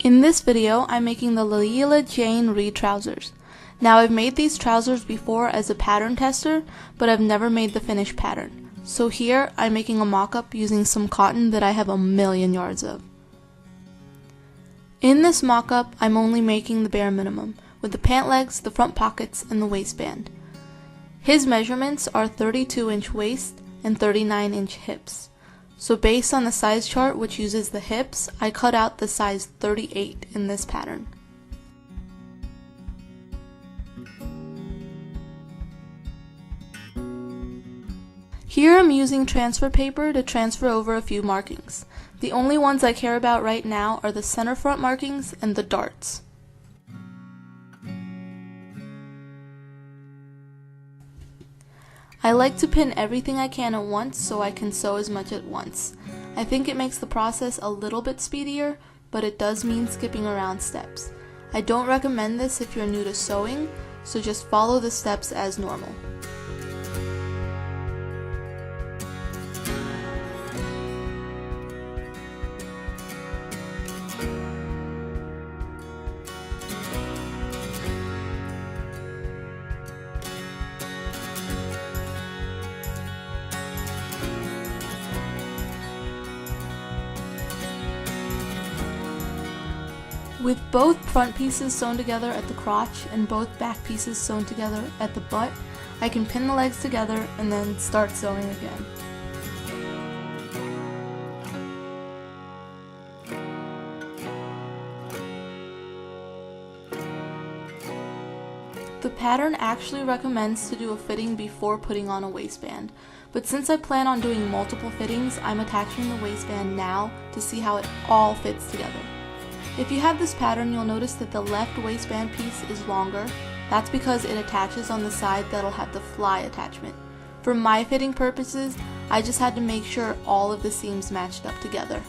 In this video, I'm making the Laela Jeyne Reed trousers. Now I've made these trousers before as a pattern tester, but I've never made the finished pattern. So here, I'm making a mock-up using some cotton that I have a million yards of. In this mock-up, I'm only making the bare minimum, with the pant legs, the front pockets, and the waistband. His measurements are 32-inch waist and 39-inch hips. So based on the size chart, which uses the hips, I cut out the size 38 in this pattern. Here I'm using transfer paper to transfer over a few markings. The only ones I care about right now are the center front markings and the darts. I like to pin everything I can at once so I can sew as much at once. I think it makes the process a little bit speedier, but it does mean skipping around steps. I don't recommend this if you're new to sewing, so just follow the steps as normal. With both front pieces sewn together at the crotch and both back pieces sewn together at the butt, I can pin the legs together and then start sewing again. The pattern actually recommends to do a fitting before putting on a waistband, but since I plan on doing multiple fittings, I'm attaching the waistband now to see how it all fits together. If you have this pattern, you'll notice that the left waistband piece is longer. That's because it attaches on the side that'll have the fly attachment. For my fitting purposes, I just had to make sure all of the seams matched up together.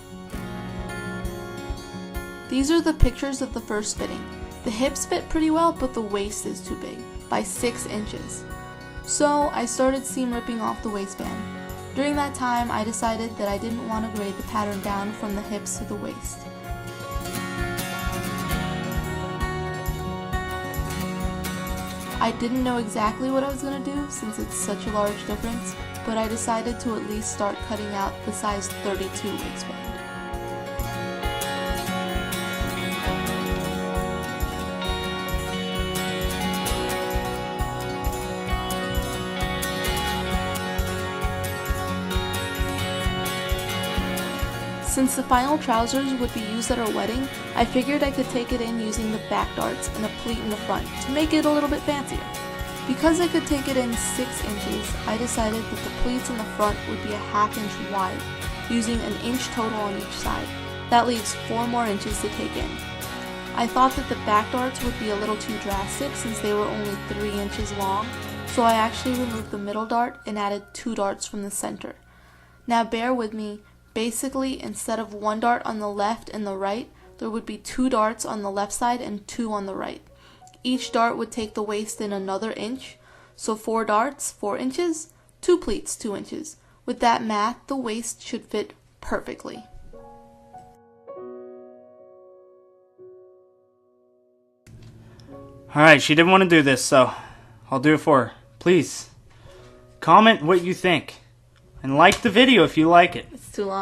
These are the pictures of the first fitting. The hips fit pretty well, but the waist is too big, by 6 inches. So I started seam ripping off the waistband. During that time, I decided that I didn't want to grade the pattern down from the hips to the waist. I didn't know exactly what I was going to do since it's such a large difference, but I decided to at least start cutting out the size 32 waistband. Since the final trousers would be used at our wedding, I figured I could take it in using the back darts and a pleat in the front to make it a little bit fancier. Because I could take it in 6 inches, I decided that the pleats in the front would be a ½ inch wide, using an inch total on each side. That leaves 4 more inches to take in. I thought that the back darts would be a little too drastic since they were only 3 inches long, so I actually removed the middle dart and added 2 darts from the center. Now bear with me. Basically, instead of 1 dart on the left and the right, there would be 2 darts on the left side and 2 on the right. Each dart would take the waist in another inch, so 4 darts, 4 inches, 2 pleats, 2 inches. With that math, the waist should fit perfectly. Alright, she didn't want to do this, so I'll do it for her. Please, comment what you think. And like the video if you like it. It's too long.